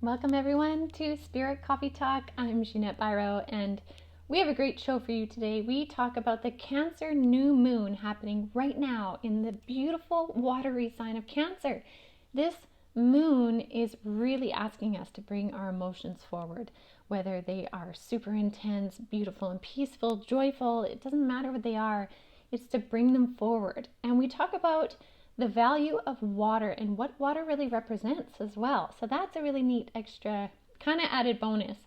Welcome everyone to Spirit Coffee Talk. I'm Ginette and we have a great show for you today. We talk about the Cancer new moon happening right now in the beautiful watery sign of Cancer. This moon is really asking us to bring our emotions forward, whether they are super intense, beautiful and peaceful, joyful, it doesn't matter what they are, it's to bring them forward. And we talk about the value of water and what water really represents as well. So that's a really neat extra kind of added bonus.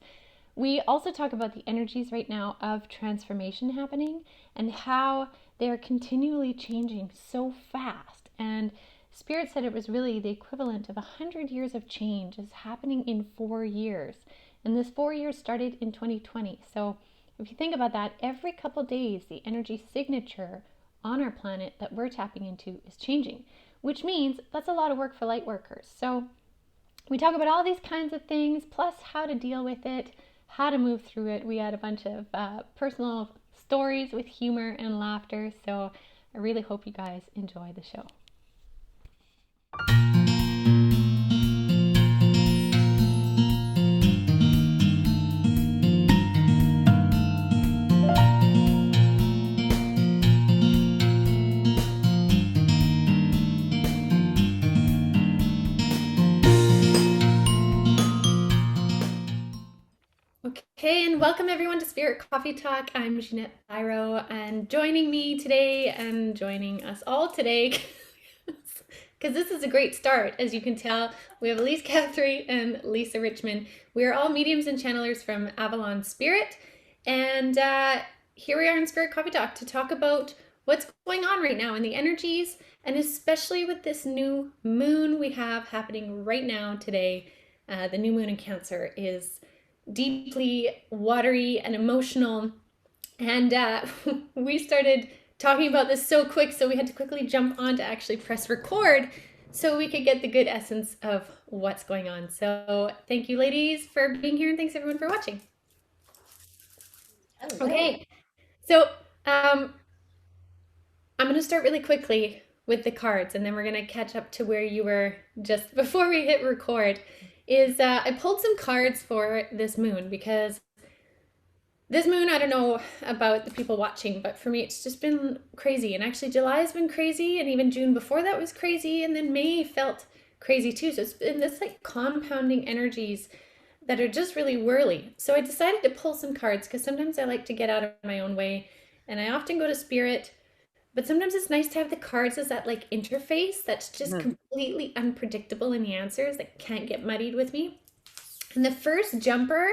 We also talk about the energies right now of transformation happening and how they're continually changing so fast. And Spirit said it was really the equivalent of 100 years of change is happening in 4 years. And this 4 years started in 2020. So if you think about that, every couple days, the energy signature on our planet that we're tapping into is changing, which means that's a lot of work for light workers. So we talk about all these kinds of things, plus how to deal with it, how to move through it. We had a bunch of personal stories with humor and laughter. So I really hope you guys enjoy the show. Okay, and welcome everyone to Spirit Coffee Talk. I'm Ginette, and joining me today and joining us all today, because this is a great start. As you can tell, we have Elyse Guthrie and Lisa Richmond. We are all mediums and channelers from Avalon Spirit, and here we are in Spirit Coffee Talk to talk about what's going on right now in the energies, and especially with this new moon we have happening right now today. The new moon in Cancer is deeply watery and emotional, and we started talking about this so quick, so we had to quickly jump on to actually press record so we could get the good essence of what's going on. So thank you ladies for being here, and thanks everyone for watching. Hello. Okay, so I'm going to start really quickly with the cards, and then we're going to catch up to where you were just before we hit record. I pulled some cards for this moon, because this moon, I don't know about the people watching, but for me it's just been crazy. And actually July has been crazy, and even June before that was crazy, and then May felt crazy too. So it's been this like compounding energies that are just really whirly. So I decided to pull some cards, because sometimes I like to get out of my own way, and I often go to Spirit, but sometimes it's nice to have the cards as that like interface that's just completely unpredictable in the answers, that can't get muddied with me. And the first jumper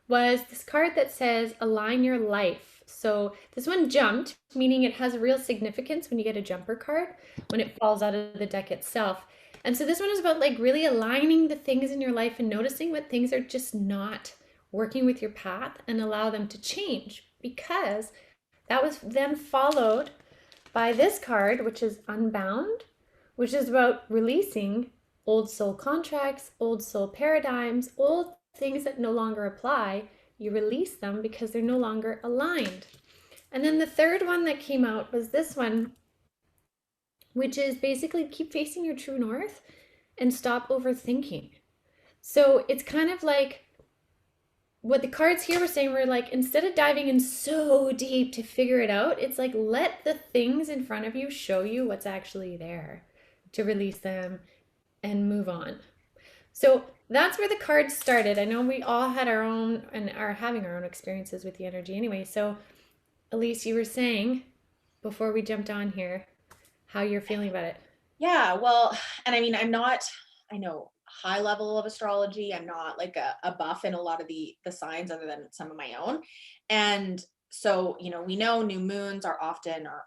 was this card that says align your life. So this one jumped, meaning it has a real significance when you get a jumper card, when it falls out of the deck itself. And so this one is about like really aligning the things in your life and noticing what things are just not working with your path, and allow them to change, because that was then followed by this card, which is Unbound, which is about releasing old soul contracts, old soul paradigms, old things that no longer apply. You release them because they're no longer aligned. And then the third one that came out was this one, which is basically keep facing your true north and stop overthinking. So it's kind of like what the cards here were saying were like, instead of diving in so deep to figure it out, it's like, let the things in front of you show you what's actually there, to release them and move on. So that's where the cards started. I know we all had our own and are having our own experiences with the energy anyway. So Elyse, you were saying before we jumped on here how you're feeling about it. Yeah, well, and I mean, I know high level of astrology. I'm not like a buff in a lot of the signs other than some of my own. And so, we know new moons are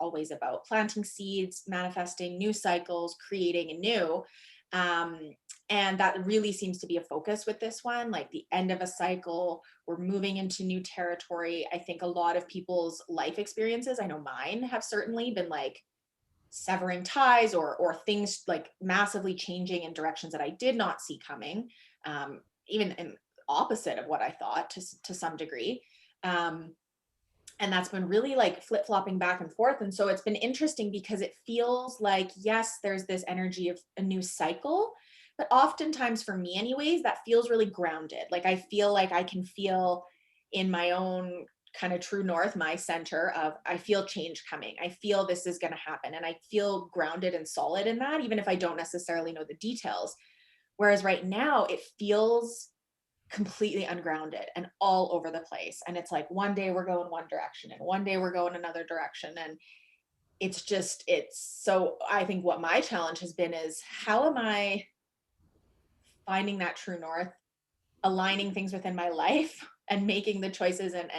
always about planting seeds, manifesting new cycles, creating anew. And that really seems to be a focus with this one, like the end of a cycle, we're moving into new territory. I think a lot of people's life experiences, I know mine have certainly been like severing ties or things like massively changing in directions that I did not see coming, even in opposite of what I thought to some degree. And that's been really like flip-flopping back and forth. And so it's been interesting because it feels like, yes, there's this energy of a new cycle, But oftentimes for me anyways, that feels really grounded. Like I feel like I can feel in my own kind of true north, my center of, I feel change coming. I feel this is going to happen. And I feel grounded and solid in that, even if I don't necessarily know the details. Whereas right now it feels completely ungrounded and all over the place. And it's like one day we're going one direction and one day we're going another direction. And it's just, it's so, I think what my challenge has been is how am I finding that true north, aligning things within my life and making the choices and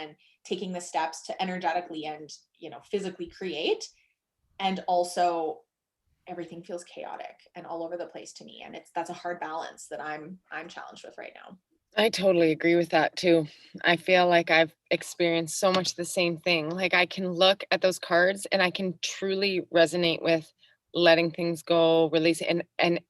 taking the steps to energetically and, you know, physically create. And also everything feels chaotic and all over the place to me. And that's a hard balance that I'm challenged with right now. I totally agree with that too. I feel like I've experienced so much the same thing. Like I can look at those cards and I can truly resonate with letting things go, release and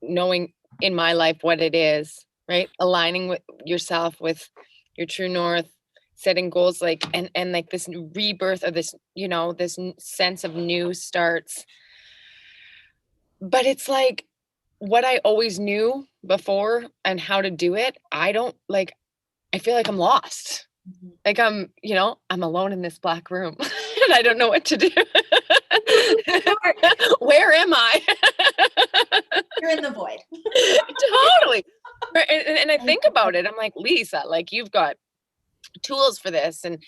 knowing in my life what it is, right? Aligning with yourself with your true north, setting goals like and like this rebirth of this, you know, this sense of new starts. But it's like what I always knew before and how to do it, I don't like I feel like I'm lost. Mhm. Like I'm, you know, I'm alone in this black room and I don't know what to do. Sure. Where am I? You're in the void. Totally. Right, and I think about it, I'm like, Lisa, like you've got tools for this. And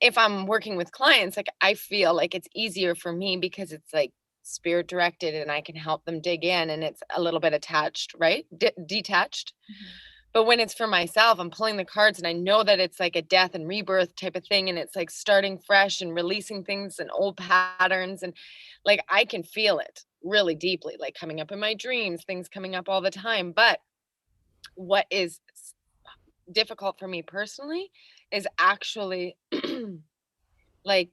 if I'm working with clients, like I feel like it's easier for me because it's like spirit directed and I can help them dig in and it's a little bit attached, right? Detached. Mhm. But when it's for myself, I'm pulling the cards and I know that it's like a death and rebirth type of thing. And it's like starting fresh and releasing things and old patterns. And like I can feel it really deeply, like coming up in my dreams, things coming up all the time. But what is difficult for me personally is actually like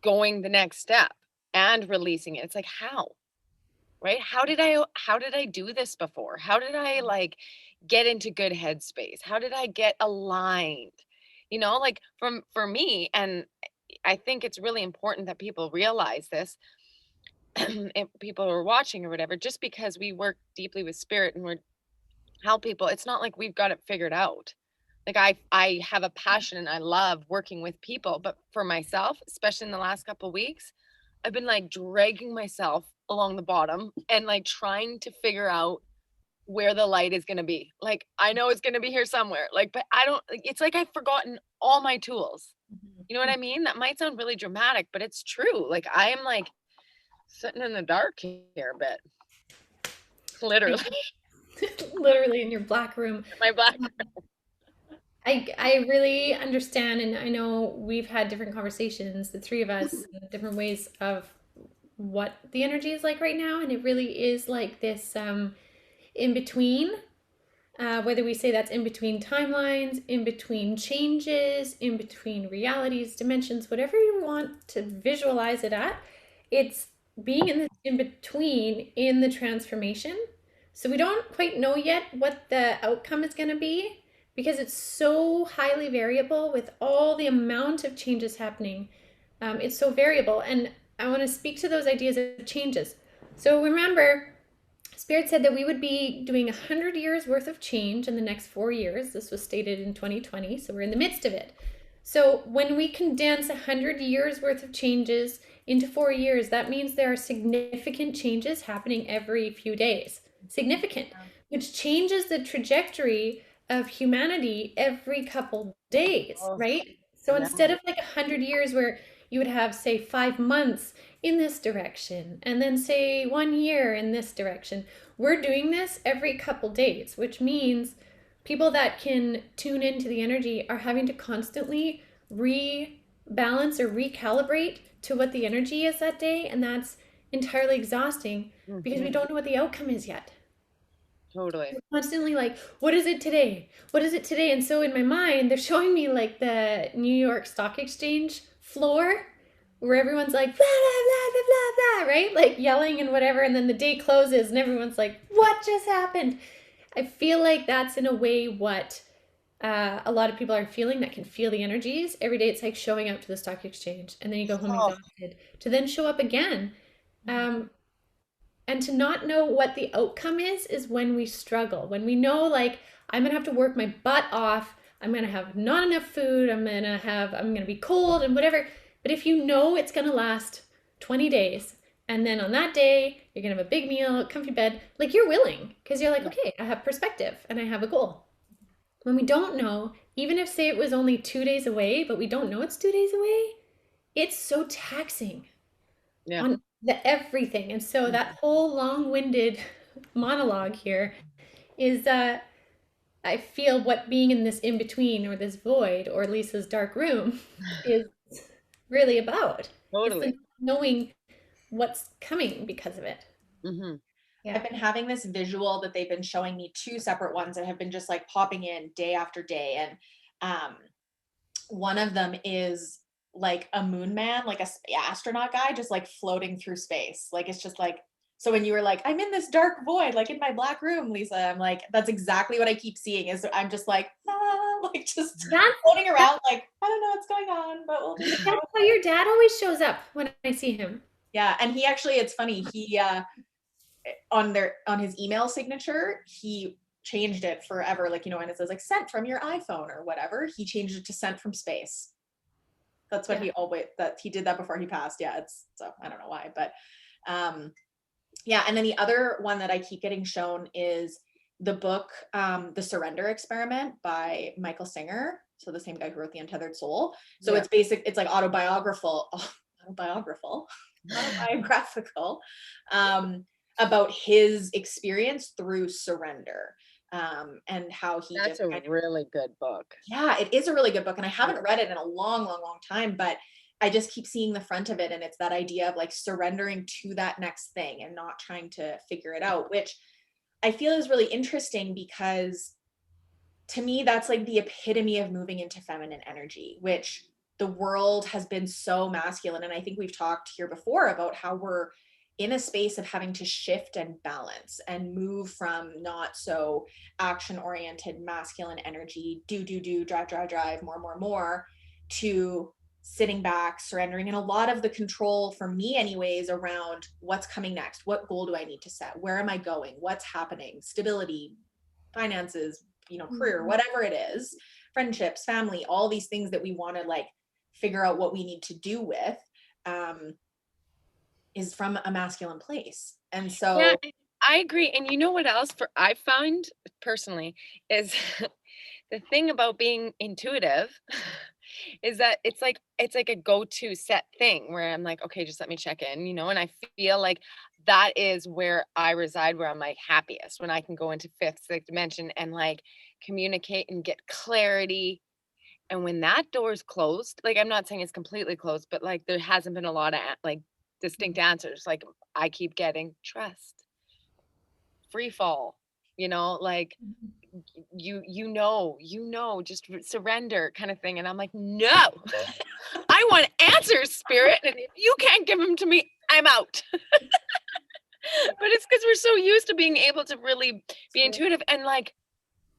going the next step and releasing it. It's like, how? Right? How did I do this before? How did I like get into good headspace? How did I get aligned? You know, like from for me, and I think it's really important that people realize this, if people are watching or whatever, just because we work deeply with spirit and we're help people, it's not like we've got it figured out. Like I have a passion and I love working with people, but for myself, especially in the last couple of weeks, I've been like dragging myself along the bottom and like trying to figure out where the light is going to be. Like I know it's going to be here somewhere. Like but I don't like, it's like I've forgotten all my tools. You know what I mean? That might sound really dramatic, but it's true. Like I am like sitting in the dark here a bit. Literally. Literally in your black room. My black. I really understand, and I know we've had different conversations, the three of us, in different ways of what the energy is like right now, and it really is like this in between. Whether we say that's in between timelines, in between changes, in between realities, dimensions, whatever you want to visualize it at, it's being in the in between in the transformation. So we don't quite know yet what the outcome is going to be because it's so highly variable with all the amount of changes happening. It's so variable. And I want to speak to those ideas of changes. So remember, Spirit said that we would be doing 100 years worth of change in the next 4 years. This was stated in 2020, so we're in the midst of it. So when we condense 100 years worth of changes into 4 years, that means there are significant changes happening every few days. Significant, which changes the trajectory of humanity every couple days, Oh, right? So yeah. instead of like 100 years where you would have, say, 5 months in this direction and then say 1 year in this direction. We're doing this every couple days, which means people that can tune into the energy are having to constantly rebalance or recalibrate to what the energy is that day. And that's entirely exhausting because we Mhm. don't know what the outcome is yet. Totally. We're constantly like, what is it today? What is it today? And so in my mind, they're showing me like the New York Stock Exchange floor where everyone's like, blah, blah, blah, blah, blah, blah, right? Like yelling and whatever. And then the day closes and everyone's like, what just happened? I feel like that's in a way what a lot of people are feeling that can feel the energies. Every day it's like showing up to the stock exchange and then you go home Oh, exhausted to then show up again. Um, And to not know what the outcome is when we struggle. When we know, like, I'm gonna have to work my butt off, I'm gonna have not enough food, I'm gonna be cold and whatever. But if you know it's gonna last 20 days, and then on that day, you're gonna have a big meal, comfy bed, like you're willing, because you're like, Yeah. okay, I have perspective and I have a goal. When we don't know, even if say it was only 2 days away, but we don't know it's 2 days away, it's so taxing Yeah. on the everything. And so that whole long-winded monologue here is I feel what being in this in between or this void or Lisa's dark room is really about. It's the Totally. knowing what's coming because of it. Hmm. Yeah. I've been having this visual that they've been showing me, two separate ones that have been just like popping in day after day. And um, one of them is like a moon man, like a astronaut guy, just like floating through space. Like it's just like, so when you were like, I'm in this dark void, like in my black room, Lisa, I'm like, that's exactly what I keep seeing. Is I'm just like, like just That's, floating around, like I don't know what's going on, but we'll just that's how your dad always shows up when I see him. yeah. And he actually, it's funny, he on his email signature, he changed it forever, like, you know, and it says like sent from your iPhone or whatever, he changed it to sent from space. That's what Yeah. he always, that he did that before he passed. Yeah, it's, so I don't know why, but yeah. And then the other one that I keep getting shown is the book The Surrender Experiment by Michael Singer, so the same guy who wrote The Untethered Soul. So Yeah. it's like autobiographical autobiographical about his experience through surrender, and how he That's just a kind of, really good book. yeah, it is a really good book, and I haven't read it in a long, long, long time, but I just keep seeing the front of it, and it's that idea of like surrendering to that next thing and not trying to figure it out, which I feel is really interesting because to me that's like the epitome of moving into feminine energy, which the world has been so masculine. And I think we've talked here before about how we're in a space of having to shift and balance and move from not so action oriented masculine energy, do, drive, more, to sitting back, surrendering, and a lot of the control for me anyways around what's coming next, what goal do I need to set, where am I going, what's happening, stability, finances, you know, career, whatever it is, friendships, family, all these things that we want to like figure out what we need to do with, is from a masculine place. And Yeah, so I agree. And you know what else for I find personally is the thing about being intuitive is that it's like a go-to set thing where I'm like, okay, just let me check in, and I feel like that is where I reside, where I'm like happiest, when I can go into fifth, sixth dimension and like communicate and get clarity. And when that door's closed, like I'm not saying it's completely closed, but like there hasn't been a lot of like distinct answers. Like I keep getting trust, free fall, like just surrender kind of thing. And I'm like, no, I want answers, spirit. And if you can't give them to me, I'm out. But it's because we're so used to being able to really be intuitive, and like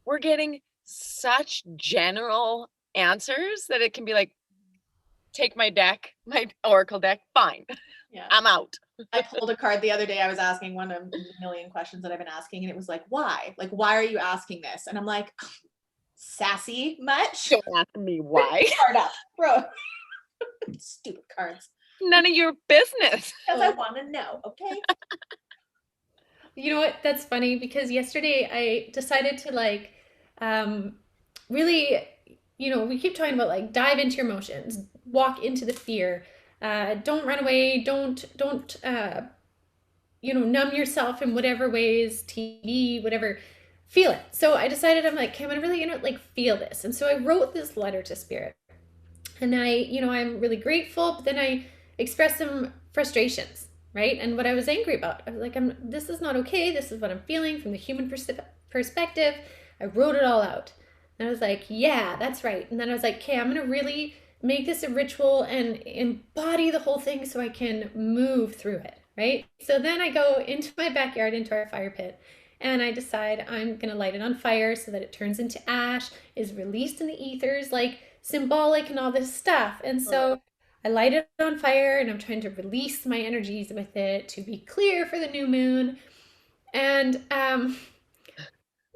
we're getting such general answers that it can be like, take my deck, my oracle deck, fine, yeah, I'm out. I pulled a card the other day. I was asking one of the million questions that I've been asking, and it was like, why are you asking this? And I'm like, sassy much? Don't ask me why. Card up, bro. Stupid cards. None of your business. Because I want to know. Okay. You know what? That's funny because yesterday I decided to like really, we keep talking about like dive into your emotions, walk into the fear, don't run away, don't numb yourself in whatever ways, TV, whatever, feel it. So I decided I'm like, okay, I'm gonna really, like feel this. And so I wrote this letter to spirit. And I'm really grateful, but then I expressed some frustrations, right? And what I was angry about. I was like, this is not okay. This is what I'm feeling from the human perspective. I wrote it all out. And I was like, yeah, that's right. And then I was like, okay, I'm going to really make this a ritual and embody the whole thing so I can move through it, right? So then I go into my backyard, into our fire pit, and I decide I'm going to light it on fire so that it turns into ash, is released in the ethers, like symbolic and all this stuff. And so I light it on fire and I'm trying to release my energies with it to be clear for the new moon. And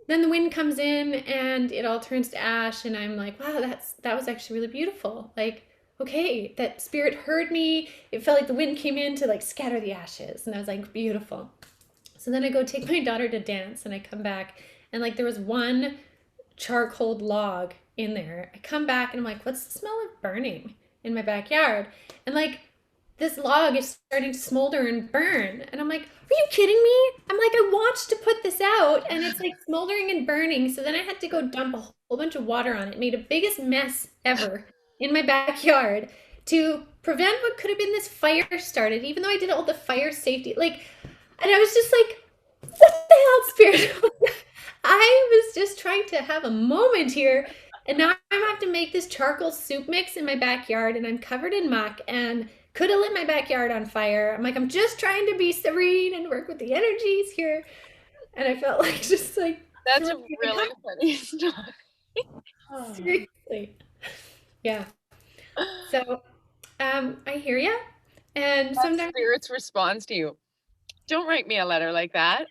then the wind comes in and it all turns to ash, and I'm like, wow, that was actually really beautiful. Like, okay, that spirit heard me. It felt like the wind came in to like scatter the ashes, and I was like, beautiful. So then I go take my daughter to dance, and I come back, and like there was one charcoal log in there. I come back and I'm like, what's the smell of burning in my backyard? And like this log is starting to smolder and burn. And I'm like, are you kidding me? I'm like, I watched to put this out and it's like smoldering and burning. So then I had to go dump a whole bunch of water on it, made a biggest mess ever in my backyard to prevent what could have been this fire started, even though I did all the fire safety. Like, and I was just like, what the hell, Spirit? I was just trying to have a moment here. And now I have to make this charcoal soup mix in my backyard, and I'm covered in muck and could have lit my backyard on fire. I'm like, I'm just trying to be serene and work with the energies here. And I felt like just like That's a really funny story. Seriously. Yeah. So I hear you. And That sometimes spirit's response to you. Don't write me a letter like that.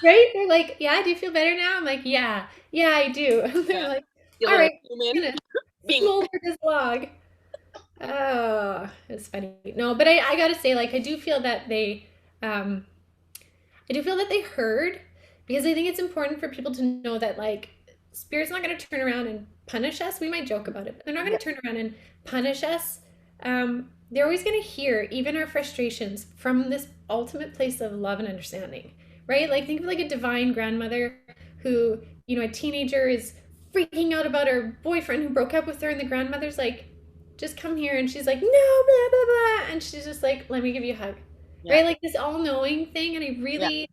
right? They're like, yeah, do you feel better now? I'm like, yeah, I do. And they're like, all right, I'm gonna smolder this log. Oh, it's funny. No, but I gotta say, like, I do feel that they heard, because I think it's important for people to know that like spirit's not gonna turn around and punish us. We might joke about it, but they're not gonna turn around and punish us. They're always gonna hear even our frustrations from this ultimate place of love and understanding, right? Like think of like a divine grandmother who, you know, a teenager is freaking out about her boyfriend who broke up with her, and the grandmother's like, just come here, and she's like, no, blah blah blah, and she's just like, let me give you a hug. Right, like this all-knowing thing. And I really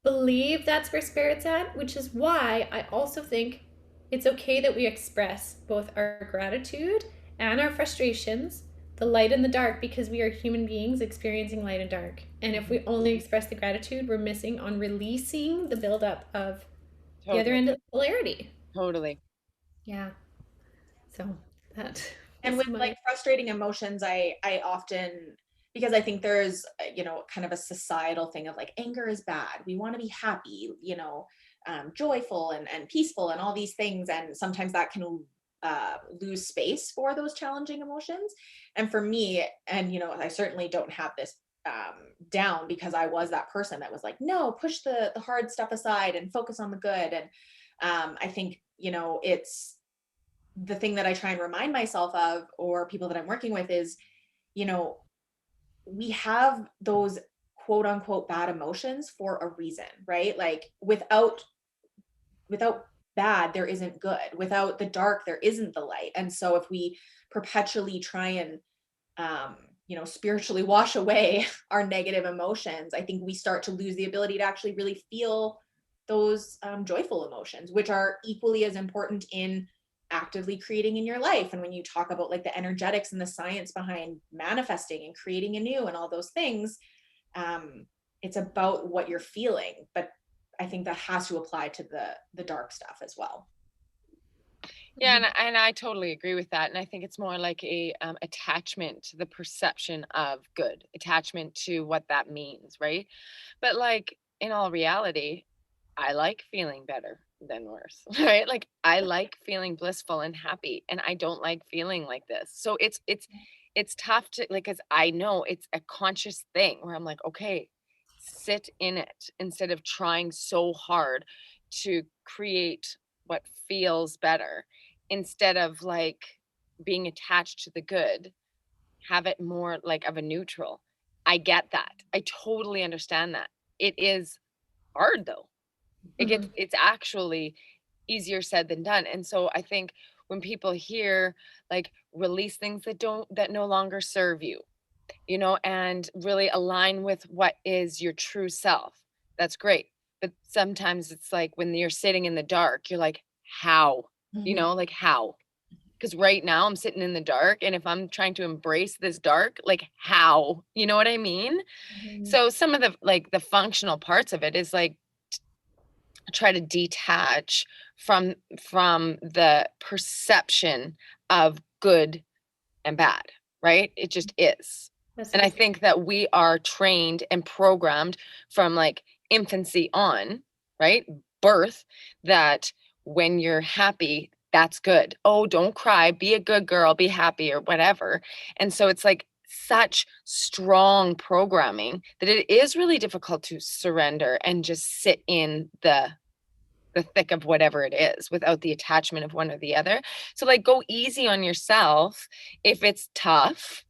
believe that's where spirit's at, which is why I also think it's okay that we express both our gratitude and our frustrations, the light and the dark, because we are human beings experiencing light and dark. And if we only express the gratitude, we're missing on releasing the buildup of the other end of the polarity. Totally. Yeah. So that. And with like frustrating emotions, I often, because I think there's, you know, kind of a societal thing of like anger is bad. We want to be happy, you know, joyful and peaceful and all these things. And sometimes that can lose space for those challenging emotions. And for me, and, you know, I certainly don't have this down, because I was that person that was like, no, push the hard stuff aside and focus on the good. And I think, you know, it's the thing that I try and remind myself of, or people that I'm working with, is, you know, we have those quote unquote bad emotions for a reason, right? Like without bad, there isn't good. Without the dark, there isn't the light. And so if we perpetually try and, you know, spiritually wash away our negative emotions, I think we start to lose the ability to actually really feel those joyful emotions, which are equally as important in actively creating in your life. And when you talk about like the energetics and the science behind manifesting and creating anew and all those things, it's about what you're feeling. But I think that has to apply to the dark stuff as well. Yeah, and I totally agree with that. And I think it's more like a attachment to the perception of good, attachment to what that means, right? But like in all reality, I like feeling better than worse, right? Like I like feeling blissful and happy, and I don't like feeling like this. So it's tough to like, cause I know it's a conscious thing where I'm like, okay, sit in it instead of trying so hard to create what feels better, instead of like being attached to the good, have it more like of a neutral. I get that. I totally understand that. It is hard though. It's actually easier said than done. And so I think when people hear like release things that no longer serve you, you know, and really align with what is your true self, that's great. But sometimes it's like when you're sitting in the dark, you're like, how? You know, like how? Because right now I'm sitting in the dark, and if I'm trying to embrace this dark, like how? You know what I mean? So some of the like the functional parts of it is like try to detach from the perception of good and bad, right? It just is. That's And I think that we are trained and programmed from like infancy on, right? Birth, that when you're happy, that's good. Oh, don't cry, be a good girl, be happy or whatever. And so it's like such strong programming that it is really difficult to surrender and just sit in the thick of whatever it is without the attachment of one or the other. So like go easy on yourself if it's tough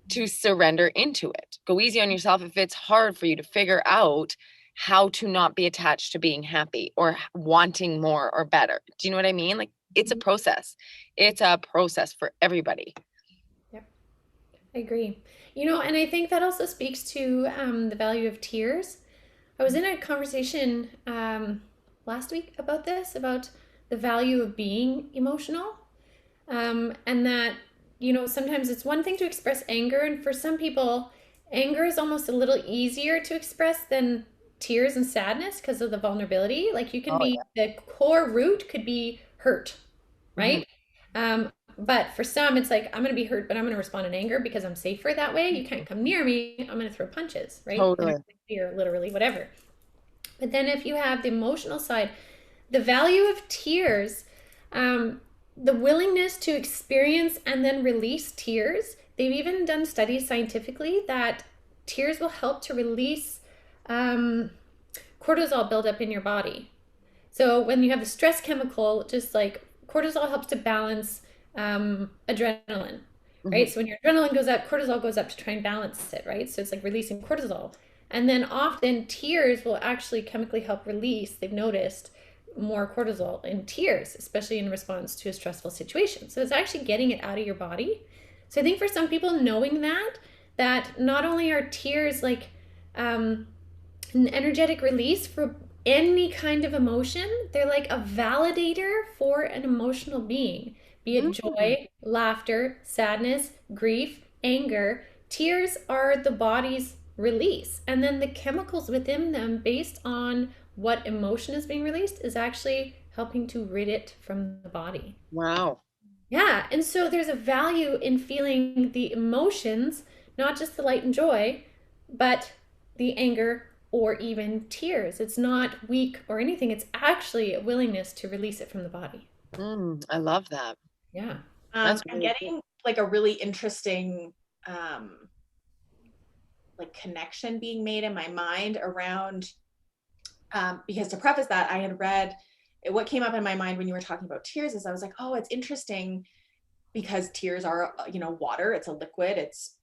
to surrender into it. Go easy on yourself if it's hard for you to figure out how to not be attached to being happy or wanting more or better. Do you know what I mean? Like it's a process. It's a process for everybody. Yep, I agree. And I think that also speaks to the value of tears. I was in a conversation last week about this, about the value of being emotional. And that, sometimes it's one thing to express anger, and for some people, anger is almost a little easier to express than tears and sadness because of the vulnerability. Like you can be, the core root could be hurt, right? But for some, it's like, I'm going to be hurt, but I'm going to respond in anger because I'm safer that way. You can't come near me. I'm going to throw punches, right? Totally. Or literally, whatever. But then if you have the emotional side, the value of tears, the willingness to experience and then release tears. They've even done studies scientifically that tears will help to release cortisol buildup in your body. So when you have a stress chemical, just like cortisol helps to balance adrenaline, right? So when your adrenaline goes up, cortisol goes up to try and balance it, right? So it's like releasing cortisol. And then often tears will actually chemically help release, they've noticed, more cortisol in tears, especially in response to a stressful situation. So it's actually getting it out of your body. So I think for some people, knowing that not only are tears like an energetic release for any kind of emotion, they're like a validator for an emotional being, be it joy, laughter, sadness, grief, anger. Tears are the body's release. And then the chemicals within them, based on what emotion is being released, is actually helping to rid it from the body. Wow. Yeah. And so there's a value in feeling the emotions, not just the light and joy, but the anger or even tears. It's not weak or anything. It's actually a willingness to release it from the body. I love that. Yeah. I'm getting like a really interesting like connection being made in my mind around because to preface that, I had read what came up in my mind when you were talking about tears is I was like, oh, it's interesting because tears are, water. It's a liquid. It's,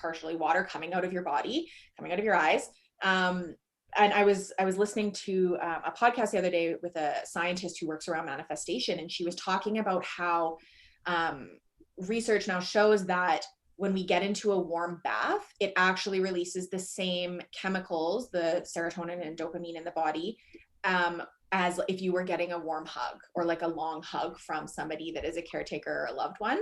partially water coming out of your body, coming out of your eyes. And I was listening to a podcast the other day with a scientist who works around manifestation, and she was talking about how research now shows that when we get into a warm bath, it actually releases the same chemicals, the serotonin and dopamine in the body, as if you were getting a warm hug or like a long hug from somebody that is a caretaker or a loved one.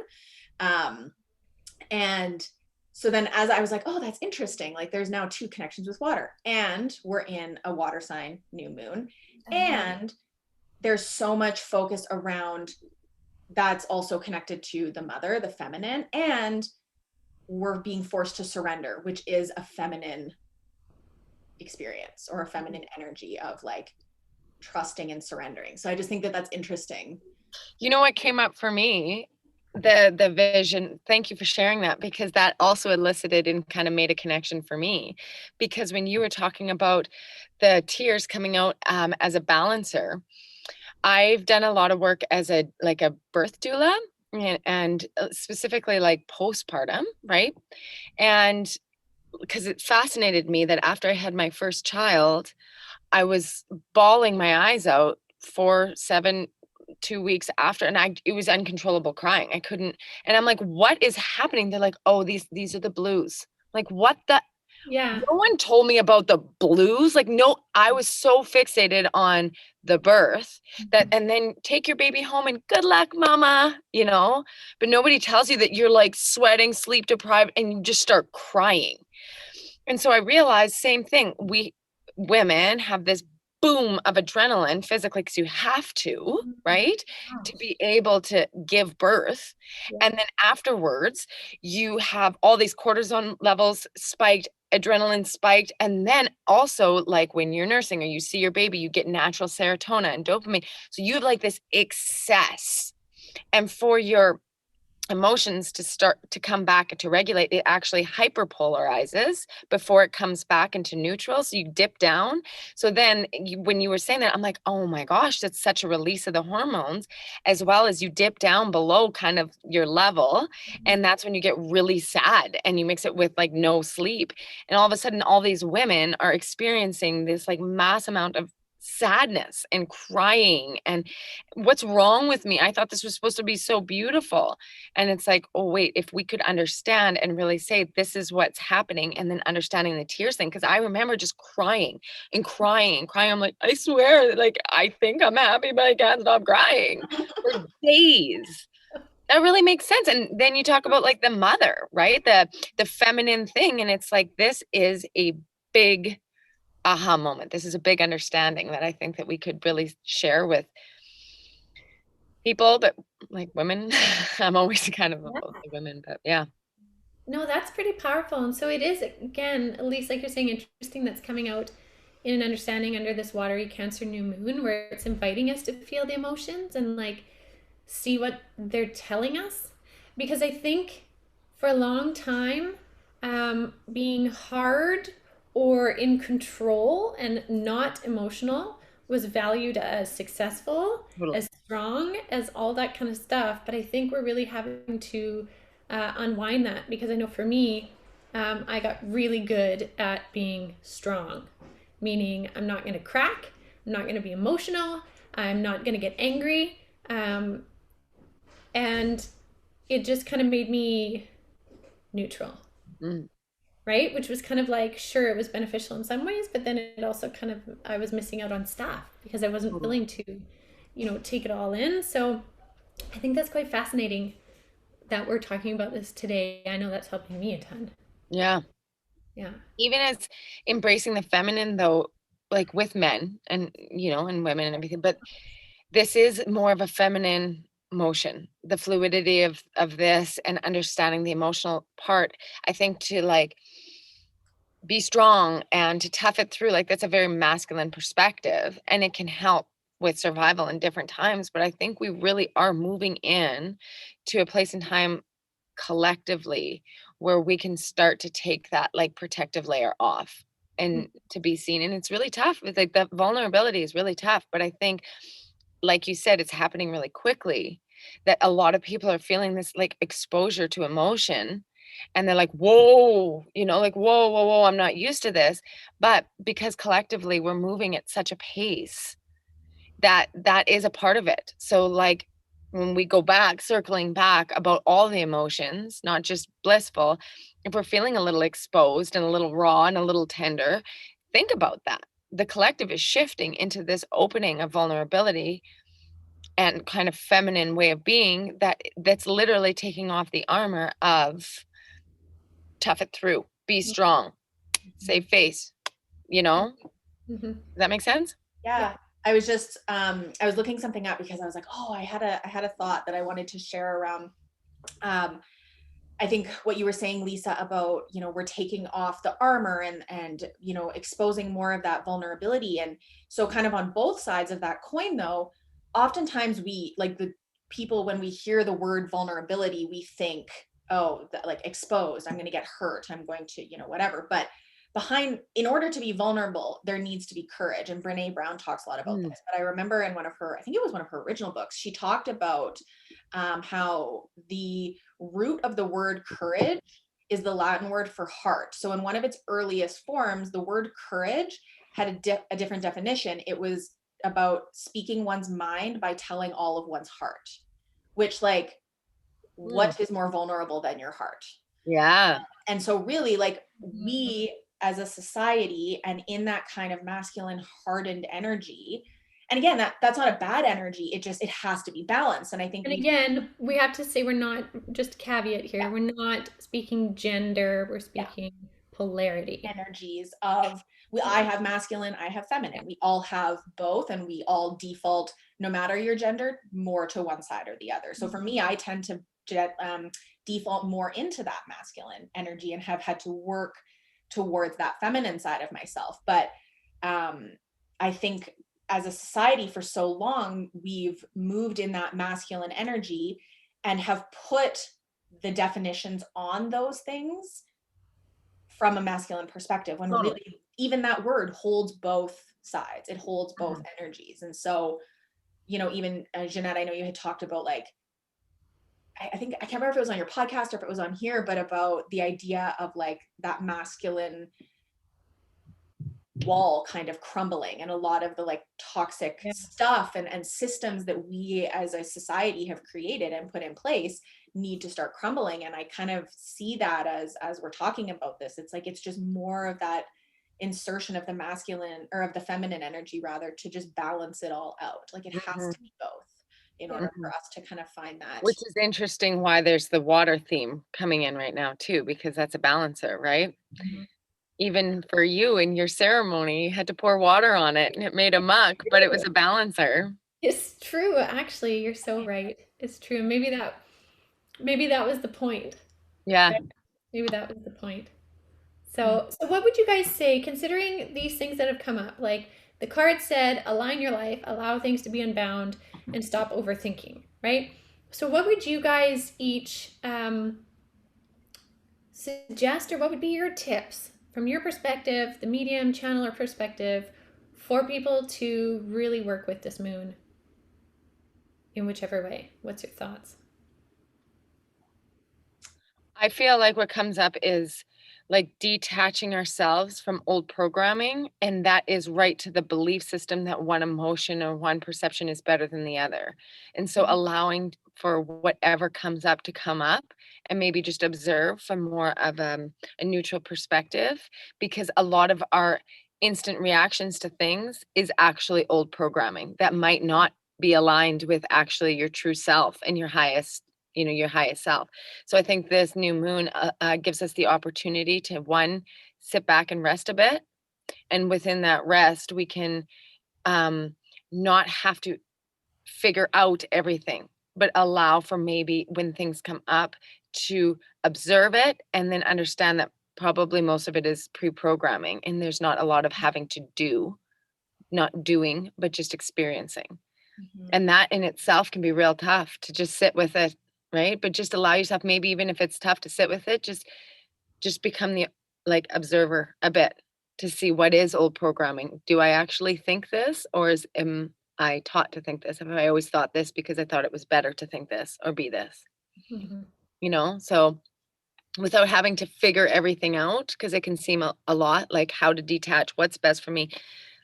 And so then as I was like, oh, that's interesting. Like there's now two connections with water, and we're in a water sign, new moon. And there's so much focus around that's also connected to the mother, the feminine, and we're being forced to surrender, which is a feminine experience or a feminine energy of like trusting and surrendering. So I just think that that's interesting. You know what came up for me? The vision. Thank you for sharing that, because that also elicited and kind of made a connection for me. Because when you were talking about the tears coming out as a balancer, I've done a lot of work as a birth doula, and specifically like postpartum, right? And because it fascinated me that after I had my first child, I was bawling my eyes out for 2 weeks after, and it was uncontrollable crying. I couldn't, and I'm like, what is happening? They're like, oh, these are the blues. Like, what the? Yeah. No one told me about the blues. Like, no, I was so fixated on the birth that, and then take your baby home and good luck, mama, but nobody tells you that you're like sweating, sleep deprived, and you just start crying. And so I realized same thing. We women have this boom of adrenaline physically, because you have to, right, to be able to give birth. Yeah. And then afterwards, you have all these cortisone levels spiked, adrenaline spiked. And then also, like when you're nursing or you see your baby, you get natural serotonin and dopamine. So you have like this excess. And for your emotions to start to come back and to regulate, it actually hyperpolarizes before it comes back into neutral. So you dip down. So then when you were saying that, I'm like, oh my gosh, that's such a release of the hormones, as well as you dip down below kind of your level. And that's when you get really sad, and you mix it with like no sleep. And all of a sudden, all these women are experiencing this like mass amount of sadness and crying. And what's wrong with me? I thought this was supposed to be so beautiful. And it's like, oh, wait, if we could understand and really say, this is what's happening, and then understanding the tears thing. Cause I remember just crying and crying and crying. I'm like, I swear, like, I think I'm happy, but I can't stop crying for days. That really makes sense. And then you talk about like the mother, right? The feminine thing. And it's like, this is a big aha moment. This is a big understanding that I think that we could really share with people, but like women. I'm always kind of about the women, but yeah. No, that's pretty powerful. And so it is, again, at least like you're saying, interesting that's coming out in an understanding under this watery Cancer new moon, where it's inviting us to feel the emotions and like see what they're telling us. Because I think for a long time, being hard or in control and not emotional was valued as successful, Totally. as strong, as all that kind of stuff. But I think we're really having to unwind that, because I know for me, I got really good at being strong, meaning I'm not going to crack, I'm not going to be emotional, I'm not going to get angry. And it just kind of made me neutral. Mm. Right? Which was kind of like, sure, it was beneficial in some ways, but then it also kind of, I was missing out on stuff because I wasn't willing to, take it all in. So I think that's quite fascinating that we're talking about this today. I know that's helping me a ton. Yeah. Yeah. Even as embracing the feminine though, like with men and, and women and everything, but this is more of a feminine motion, the fluidity of this and understanding the emotional part. I think to like be strong and to tough it through, like that's a very masculine perspective, and it can help with survival in different times. But I think we really are moving in to a place in time collectively where we can start to take that like protective layer off and to be seen. And it's really tough. It's like the vulnerability is really tough. But I think, like you said, it's happening really quickly, that a lot of people are feeling this like exposure to emotion, and they're like, whoa, like, whoa, whoa, whoa, I'm not used to this. But because collectively we're moving at such a pace that is a part of it. So like when we go back, circling back about all the emotions, not just blissful, if we're feeling a little exposed and a little raw and a little tender, think about that. The collective is shifting into this opening of vulnerability and kind of feminine way of being that's literally taking off the armor of tough it through, be strong, save face, Mm-hmm. Does that make sense? Yeah. I was just I was looking something up because I was like, oh, I had a thought that I wanted to share around I think what you were saying, Lisa, about, we're taking off the armor and exposing more of that vulnerability. And so kind of on both sides of that coin though, oftentimes we, like, the people, when we hear the word vulnerability, we think, oh, like exposed, I'm going to get hurt, I'm going to, whatever. But in order to be vulnerable, there needs to be courage. And Brene Brown talks a lot about this. But I remember in I think it was one of her original books, she talked about how the root of the word courage is the Latin word for heart. So in one of its earliest forms, the word courage had a different definition. It was about speaking one's mind by telling all of one's heart, which, like, what is more vulnerable than your heart? Yeah. And so really, like, we as a society, and in that kind of masculine hardened energy, and again, that's not a bad energy, it has to be balanced. And I think, And again, we have to say, we're not, just caveat here, we're not speaking gender, we're speaking polarity. energies of I have masculine, I have feminine. We all have both, and we all default, no matter your gender, more to one side or the other. So for me, I tend to default more into that masculine energy and have had to work towards that feminine side of myself. But I think as a society for so long, we've moved in that masculine energy and have put the definitions on those things from a masculine perspective, when Totally. really even that word holds both sides. It holds both energies. And so, even Ginette, I know you had talked about, like, I think, I can't remember if it was on your podcast or if it was on here, but about the idea of like that masculine wall kind of crumbling, and a lot of the like toxic stuff and systems that we as a society have created and put in place need to start crumbling. And I kind of see that as we're talking about this, it's like it's just more of that insertion of the masculine, or of the feminine energy rather, to just balance it all out. Like it has to be both in order for us to kind of find that. Which is interesting why there's the water theme coming in right now too, because that's a balancer, right? Even for you in your ceremony, you had to pour water on it and it made a muck, but it was a balancer. It's true, actually, you're so right. It's true. Maybe that was the point. Yeah. Maybe that was the point. So what would you guys say, considering these things that have come up? Like the card said, align your life, allow things to be unbound, and stop overthinking, right? So what would you guys each suggest, or what would be your tips from your perspective, the medium channeler perspective, for people to really work with this moon in whichever way? What's your thoughts? I feel like what comes up is like detaching ourselves from old programming, and that is right to the belief system that one emotion or one perception is better than the other. And so allowing for whatever comes up to come up, and maybe just observe from more of a neutral perspective, because a lot of our instant reactions to things is actually old programming that might not be aligned with actually your true self and your highest self. So I think this new moon gives us the opportunity to, one, sit back and rest a bit. And within that rest, we can not have to figure out everything, but allow for maybe when things come up to observe it and then understand that probably most of it is pre-programming and there's not a lot of having to do, not doing, but just experiencing. And that in itself can be real tough to just sit with it, right? But just allow yourself, maybe even if it's tough to sit with it, just become the like observer a bit to see what is old programming. Do I actually think this, or am I taught to think this? Have I always thought this because I thought it was better to think this or be this? So without having to figure everything out, because it can seem a lot, like how to detach what's best for me.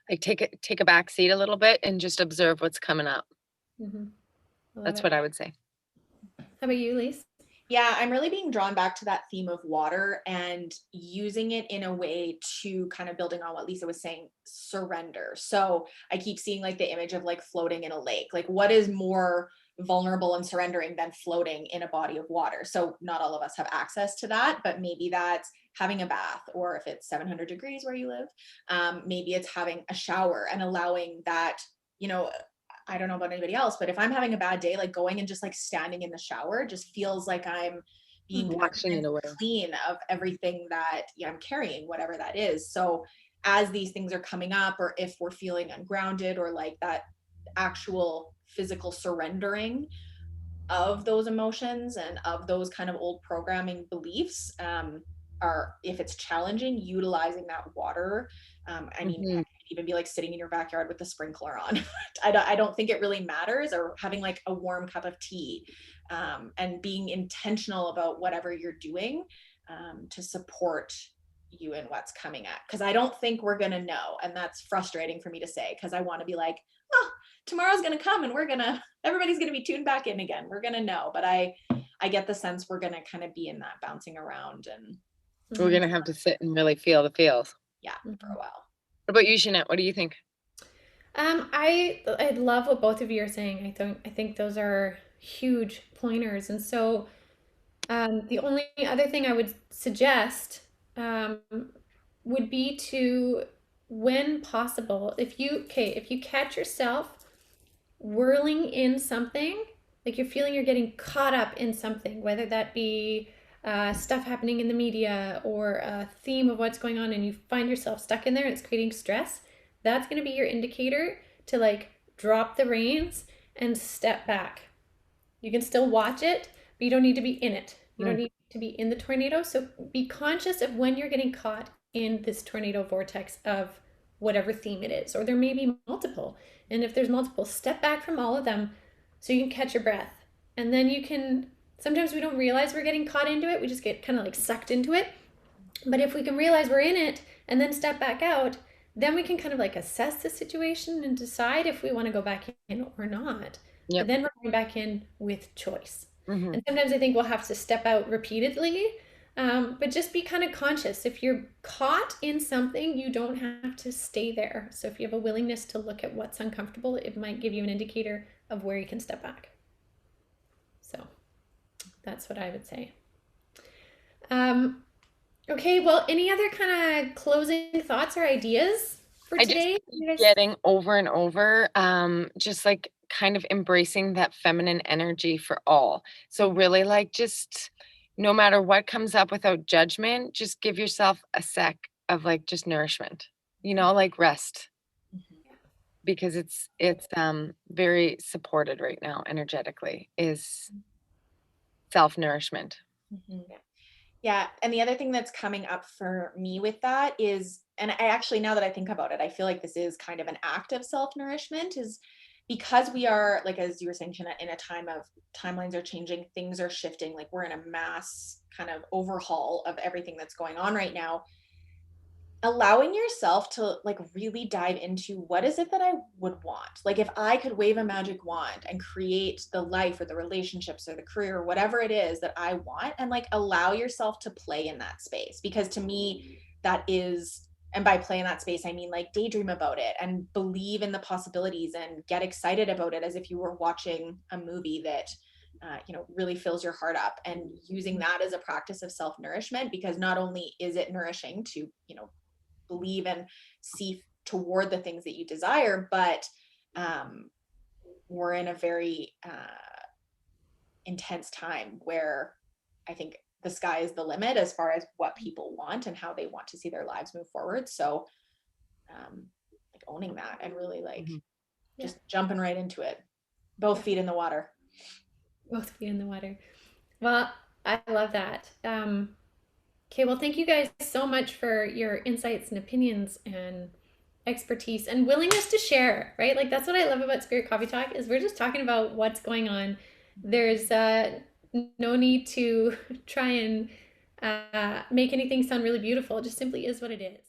Like take a back seat a little bit and just observe what's coming up. That's what I would say. How about you, Elyse? Yeah, I'm really being drawn back to that theme of water and using it in a way to kind of building on what Lisa was saying, surrender. So I keep seeing like the image of like floating in a lake. Like what is more vulnerable and surrendering than floating in a body of water? So not all of us have access to that, but maybe that's having a bath, or if it's 700 degrees where you live, maybe it's having a shower and allowing that, I don't know about anybody else, but if I'm having a bad day, like going and just like standing in the shower just feels like I'm being washing it away, clean of everything that I'm carrying, whatever that is. So as these things are coming up, or if we're feeling ungrounded, or like that actual physical surrendering of those emotions and of those kind of old programming beliefs, are, if it's challenging, utilizing that water. I mean, it could even be like sitting in your backyard with the sprinkler on. I don't think it really matters, or having like a warm cup of tea, and being intentional about whatever you're doing to support you in what's coming up. Because I don't think we're going to know. And that's frustrating for me to say, because I want to be like, oh, tomorrow's going to come and everybody's going to be tuned back in again. We're going to know. But I get the sense we're going to kind of be in that bouncing around, and we're going to have to sit and really feel the feels. Yeah, for a while. What about you, Ginette? What do you think? I love what both of you are saying. I think those are huge pointers. And so the only other thing I would suggest um, would be to, when possible, if you catch yourself whirling in something, like you're feeling you're getting caught up in something, whether that be stuff happening in the media or a theme of what's going on, and you find yourself stuck in there and it's creating stress, that's going to be your indicator to like drop the reins and step back. You can still watch it, but you don't need to be in it. You don't Mm. need to be in the tornado. So be conscious of when you're getting caught in this tornado vortex of whatever theme it is, or there may be multiple. And if there's multiple, step back from all of them so you can catch your breath. And then you can, sometimes we don't realize we're getting caught into it. We just get kind of like sucked into it. But if we can realize we're in it and then step back out, then we can kind of like assess the situation and decide if we want to go back in or not. But Yep. then we're going back in with choice. Mm-hmm. And sometimes I think we'll have to step out repeatedly, but just be kind of conscious. If you're caught in something, you don't have to stay there. So if you have a willingness to look at what's uncomfortable, it might give you an indicator of where you can step back. So that's what I would say. Okay, well, any other kind of closing thoughts or ideas for I just today? keep getting over and over, just like kind of embracing that feminine energy for all. So really like just no matter what comes up without judgment, just give yourself a sec of like just nourishment, like rest because it's very supported right now energetically is self-nourishment. Mm-hmm. Yeah. And the other thing that's coming up for me with that is, and I actually, now that I think about it, I feel like this is kind of an act of self-nourishment, is because we are, like, as you were saying, Ginette, in a time of timelines are changing, things are shifting, like we're in a mass kind of overhaul of everything that's going on right now. Allowing yourself to like really dive into what is it that I would want? Like if I could wave a magic wand and create the life or the relationships or the career or whatever it is that I want, and like allow yourself to play in that space. Because to me, that is, and by play in that space, I mean like daydream about it and believe in the possibilities and get excited about it as if you were watching a movie that really fills your heart up, and using that as a practice of self-nourishment, because not only is it nourishing to, believe and see toward the things that you desire, but we're in a very intense time where I think the sky is the limit as far as what people want and how they want to see their lives move forward. So like owning that and really like just jumping right into it, both feet in the water. Both feet in the water. Well, I love that. Okay, well, thank you guys so much for your insights and opinions and expertise and willingness to share, right? Like that's what I love about Spirit Coffee Talk is we're just talking about what's going on. There's no need to try and make anything sound really beautiful. It just simply is what it is.